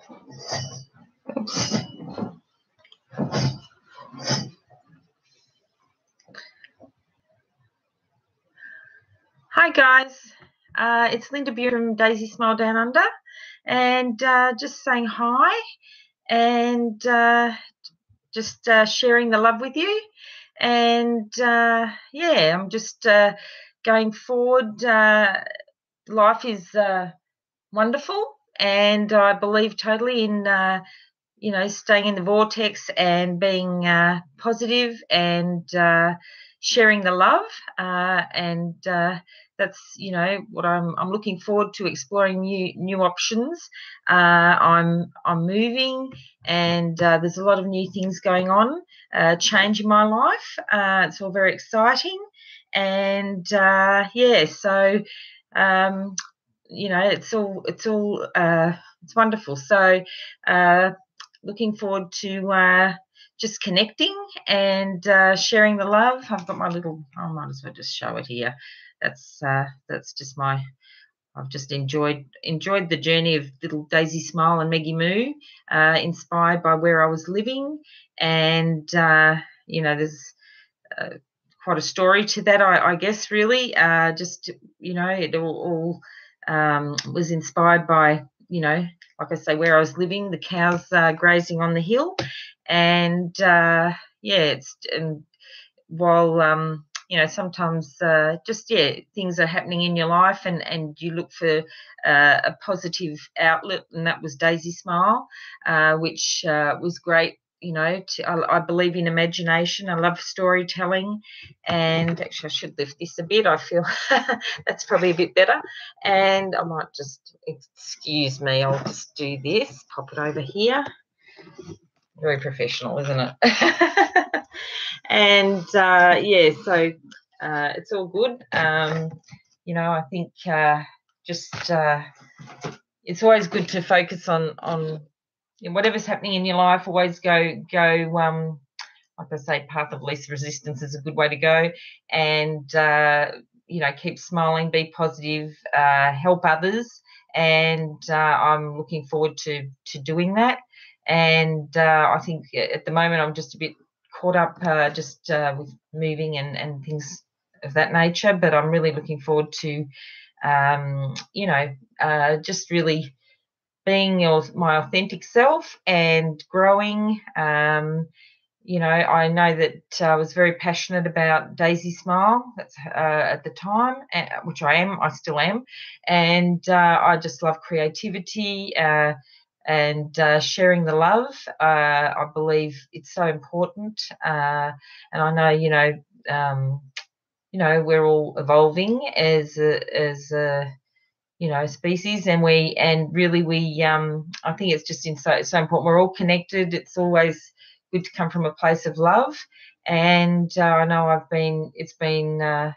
Hi guys, it's Linda Burian from DaisySmile Down Under, and just saying hi and just sharing the love with you. And yeah, I'm just going forward. Life is wonderful, and I believe totally in staying in the vortex and being positive and sharing the love, and that's what I'm looking forward to, exploring new options. I'm moving, and there's a lot of new things going on, change in my life. It's all very exciting, and yeah, so it's wonderful. So looking forward to just connecting and sharing the love. I've got my little, I might as well just show it here. That's just I've just enjoyed the journey of little Daisy Smile and Maggie Moo, inspired by where I was living. And there's quite a story to that, I guess, really. It all was inspired by, like I say, where I was living, the cows grazing on the hill. And while sometimes things are happening in your life, and you look for a positive outlet, and that was Daisy Smile, which was great. I believe in imagination. I love storytelling, and actually I should lift this a bit. I feel that's probably a bit better, and I might just, excuse me, I'll just do this, pop it over here. Very professional, isn't it? And yeah, so it's all good. I think it's always good to focus on whatever's happening in your life. Always go like I say, path of least resistance is a good way to go. And keep smiling, be positive, help others, and I'm looking forward to doing that. And I think at the moment I'm just a bit caught up with moving and things of that nature, but I'm really looking forward to just really being my authentic self and growing. I know that I was very passionate about Daisy Smile. That's at the time, which I still am, and I just love creativity and sharing the love. I believe it's so important, and I know we're all evolving as a species, and really I think it's just so important. We're all connected. It's always good to come from a place of love. And I know there's been a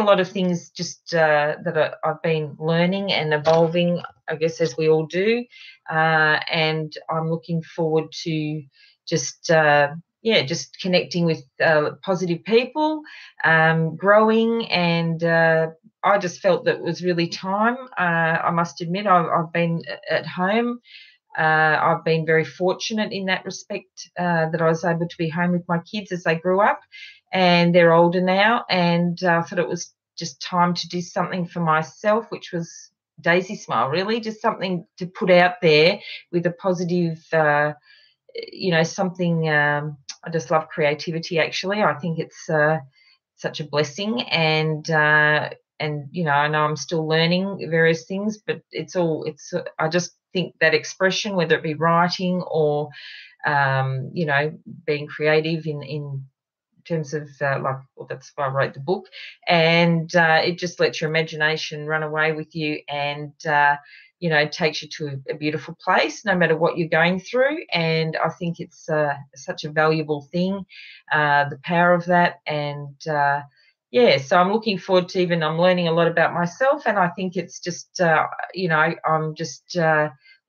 lot of things just that I've been learning and evolving, I guess, as we all do. And I'm looking forward to just connecting with positive people, growing, and I just felt that it was really time. I must admit, I've been at home. I've been very fortunate in that respect, that I was able to be home with my kids as they grew up, and they're older now. And I thought it was just time to do something for myself, which was Daisy Smile, really, just something to put out there with a positive, something. I just love creativity, actually. I think it's such a blessing, and I know I'm still learning various things, but I just think that expression, whether it be writing or being creative in terms of that's why I wrote the book, and it just lets your imagination run away with you, and takes you to a beautiful place, no matter what you're going through. And I think it's such a valuable thing, the power of that. And so I'm looking forward to I'm learning a lot about myself, and I think it's just, I'm just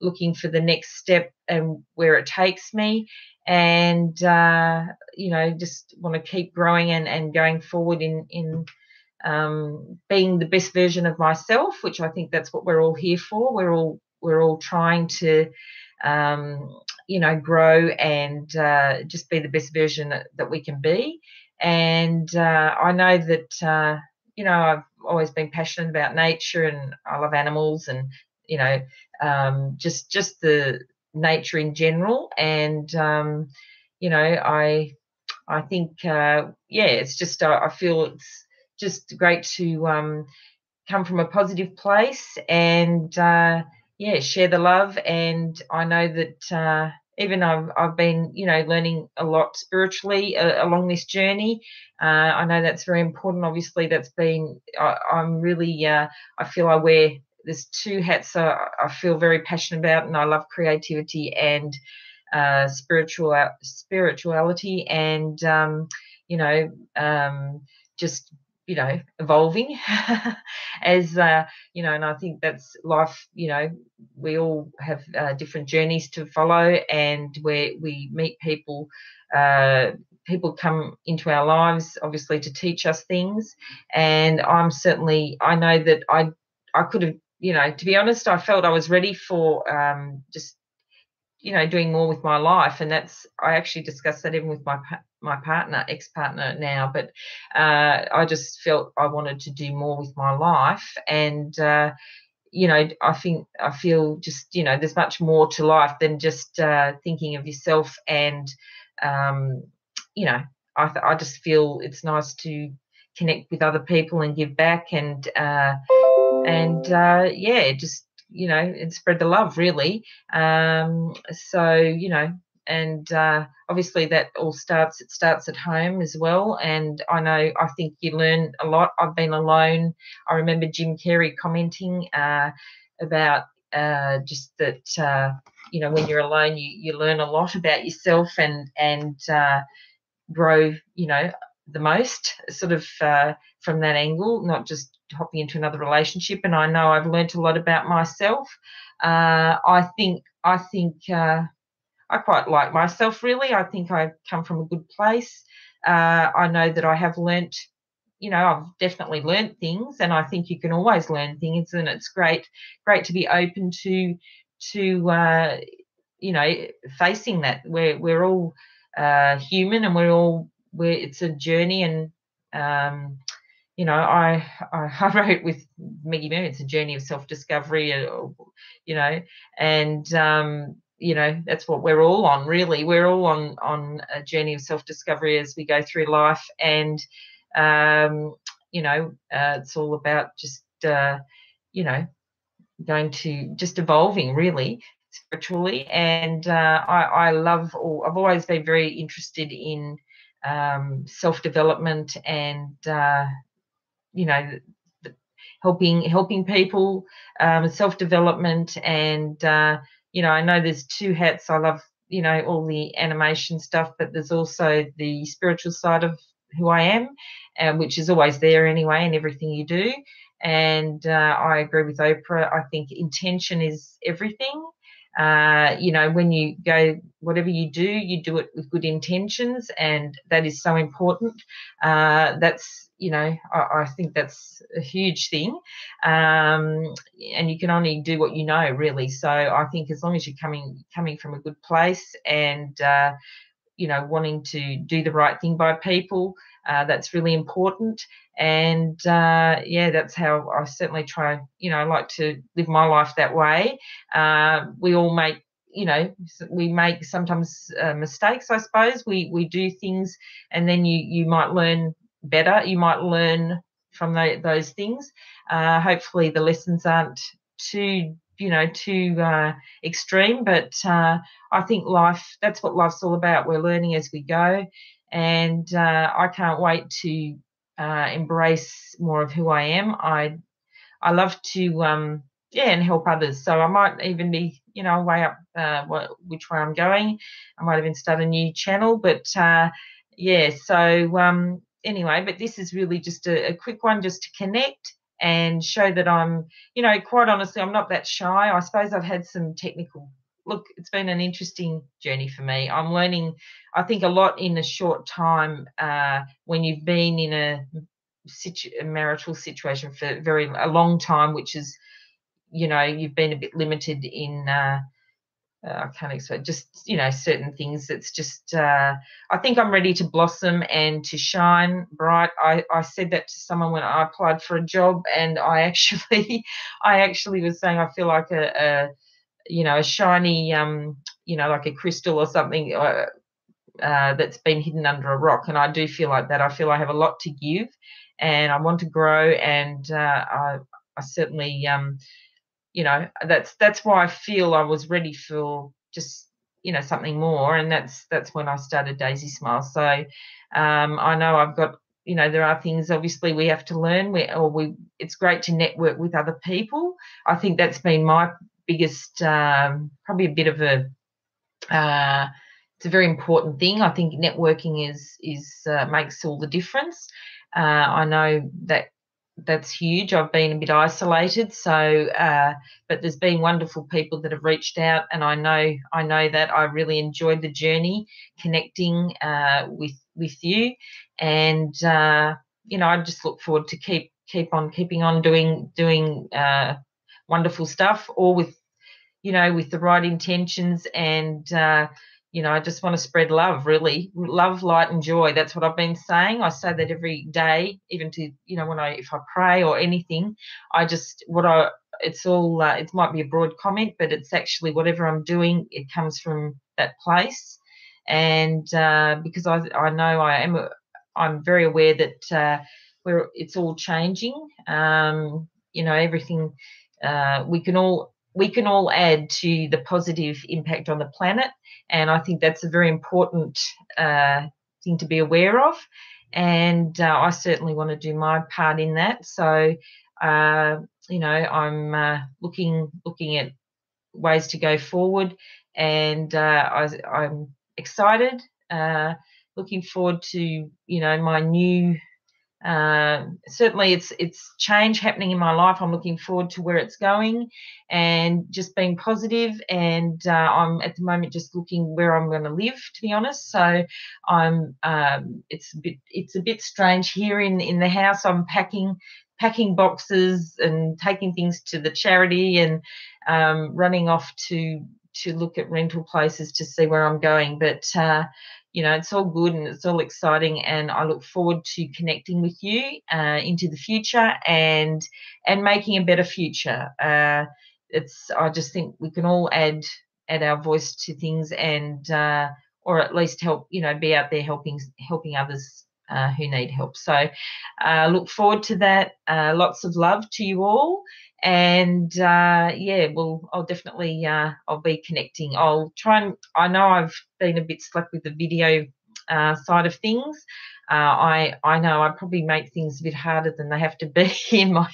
looking for the next step and where it takes me, and just want to keep growing and going forward in being the best version of myself, which I think that's what we're all here for. We're all we're all trying to, you know, grow and just be the best version that we can be. And I know that, you know, I've always been passionate about nature, and I love animals, and, you know, just the nature in general. And, you know, I think, yeah, it's just, I feel it's just great to come from a positive place and, yeah, share the love. And I know that, even I've been, you know, learning a lot spiritually along this journey. I know that's very important. Obviously, that's been, I'm really, I feel I wear, there's two hats I feel very passionate about, and I love creativity and spirituality, and you know, just, you know, evolving as, you know. And I think that's life. You know, we all have different journeys to follow, and where we meet people. People come into our lives, obviously, to teach us things. And I'm certainly, I know that I could have, you know, to be honest, I felt I was ready for, just, you know, doing more with my life. And that's, I actually discussed that even with my partner, ex-partner now. But I just felt I wanted to do more with my life. And you know, I feel just, you know, there's much more to life than just thinking of yourself. And you know, I just feel it's nice to connect with other people and give back, and yeah, just, you know, and spread the love, really. So, you know, and obviously that all starts, it starts at home as well. And I think you learn a lot. I've been alone. I remember Jim Carrey commenting about just that, you know, when you're alone, you learn a lot about yourself, and grow, you know, the most, sort of, from that angle, not just hopping into another relationship. And I know I've learnt a lot about myself. I think I quite like myself, really. I think I come from a good place. I know that I have learnt, you know, I've definitely learnt things, and I think you can always learn things, and it's great to be open to you know, facing that. We're all human, and it's a journey. And you know, I wrote with Maggie Moo, it's a journey of self-discovery, you know. And you know, that's what we're all on, really. We're all on a journey of self-discovery as we go through life. And you know, it's all about just, you know, going to just evolving, really, spiritually. And I love, or I've always been very interested in self-development, and you know, helping people, self-development. And you know, I know there's two hats. I love, you know, all the animation stuff, but there's also the spiritual side of who I am, which is always there anyway in everything you do. And I agree with Oprah. I think intention is everything. You know, when you go, whatever you do it with good intentions, and that is so important. That's, you know, I think that's a huge thing. And you can only do what you know, really. So I think as long as you're coming from a good place, and you know, wanting to do the right thing by people, that's really important. And yeah, that's how I certainly try. You know, I like to live my life that way. We all make, you know, we make sometimes mistakes, I suppose. We do things, and then you might learn better. You might learn from those things. Hopefully the lessons aren't too, you know, too extreme. But I think life, that's what life's all about. We're learning as we go. And I can't wait to embrace more of who I am. I love to yeah, and help others. So I might even be, you know, way up which way I'm going. I might even start a new channel. But yeah, so anyway, but this is really just a quick one, just to connect and show that I'm, you know, quite honestly, I'm not that shy. I suppose I've had some technical, look, it's been an interesting journey for me. I'm learning, I think, a lot in a short time, when you've been in a marital situation for a long time, which is, you've been a bit limited in I can't explain, just, certain things. It's just, I think I'm ready to blossom and to shine bright. I said that to someone when I applied for a job, and I actually, I actually was saying I feel like a shiny, like a crystal or something that's been hidden under a rock. And I do feel like that. I feel I have a lot to give, and I want to grow. And I certainly, that's why I feel I was ready for just, something more. And that's when I started DaisySmile. So I know I've got, there are things obviously we have to learn. It's great to network with other people. I think that's been my biggest, probably a bit of a, it's a very important thing. I think networking is makes all the difference. I know that's huge. I've been a bit isolated, so but there's been wonderful people that have reached out, and I know that I really enjoyed the journey connecting with you, and I just look forward to keep on keeping on doing wonderful stuff, all with with the right intentions. And I just want to spread love, really. Love, light, and joy. That's what I've been saying. I say that every day, even to, if I pray or anything, it's all, it might be a broad comment, but it's actually whatever I'm doing, it comes from that place. And because I know I'm very aware that it's all changing. Everything, we can all add to the positive impact on the planet. And I think that's a very important thing to be aware of. And I certainly want to do my part in that. So, I'm looking at ways to go forward. And I'm excited, looking forward to, my new, certainly it's change happening in my life. I'm looking forward to where it's going, and just being positive. And I'm at the moment just looking where I'm going to live, to be honest. So I'm it's a bit strange here in the house. I'm packing boxes and taking things to the charity, and running off to look at rental places to see where I'm going. But it's all good and it's all exciting, and I look forward to connecting with you into the future, and making a better future. I just think we can all add our voice to things, and or at least help, be out there helping others who need help. So look forward to that. Lots of love to you all. And I'll definitely I'll be connecting. I'll try, and I know I've been a bit slack with the video side of things. I know I probably make things a bit harder than they have to be in my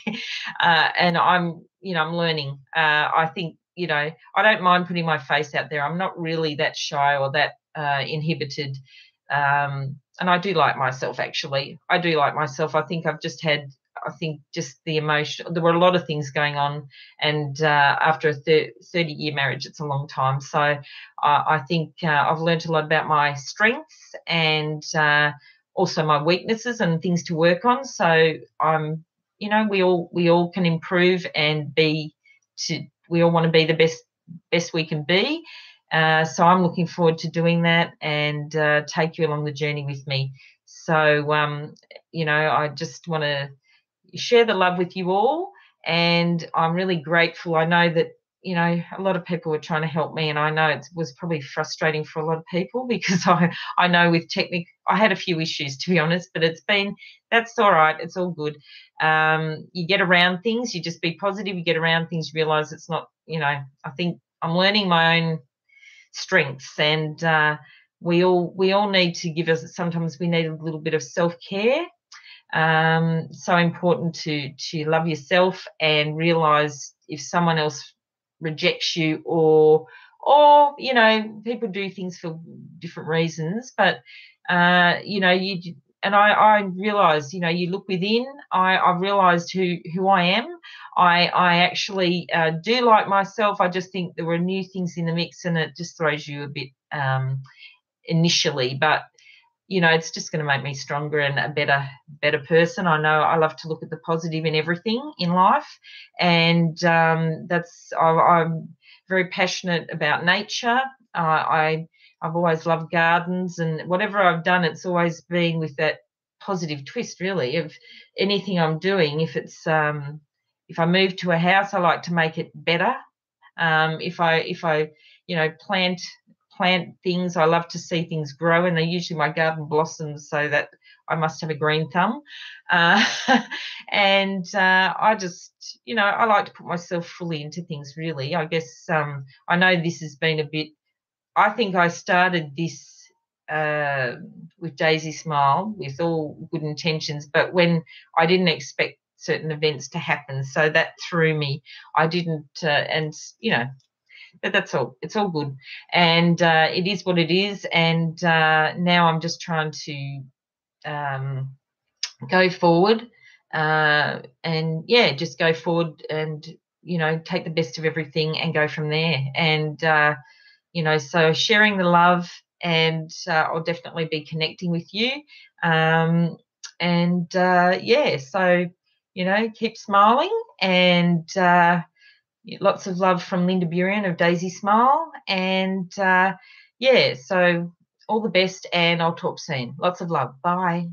and I'm learning. I think I don't mind putting my face out there. I'm not really that shy or that inhibited. And I do like myself, actually. I do like myself. I think just the emotion. There were a lot of things going on, and after a 30-year marriage, it's a long time. So I think I've learned a lot about my strengths, and also my weaknesses and things to work on. So I'm, we all can improve and we all want to be the best we can be. So I'm looking forward to doing that, and take you along the journey with me. So I just want to share the love with you all, and I'm really grateful. I know that a lot of people were trying to help me, and I know it was probably frustrating for a lot of people, because I know with I had a few issues, to be honest, but that's all right. It's all good. You get around things, you just be positive. You get around things, you realize it's not, I think I'm learning my own strengths, and we all need to sometimes we need a little bit of self-care. So important to love yourself, and realize if someone else rejects you, or people do things for different reasons, but I realized, you look within. I realized who I am. I actually do like myself. I just think there were new things in the mix, and it just throws you a bit initially. But you know, it's just going to make me stronger and a better person. I know I love to look at the positive in everything in life, and I'm very passionate about nature. I've always loved gardens, and whatever I've done, it's always been with that positive twist, really, of anything I'm doing. If I move to a house, I like to make it better. If I plant things, I love to see things grow, and they usually my garden blossoms, so that I must have a green thumb. uh, and I just, I like to put myself fully into things, really. I guess I know this has been a bit, I think I started this with Daisy Smile with all good intentions, but when I didn't expect certain events to happen, so that threw me. I didn't, and but that's all. It's all good, and it is what it is. And now I'm just trying to go forward, and yeah, just go forward, and take the best of everything and go from there. And so sharing the love, and I'll definitely be connecting with you. And yeah, so keep smiling, and lots of love from Linda Burian of Daisy Smile. And yeah, so all the best, and I'll talk soon. Lots of love. Bye.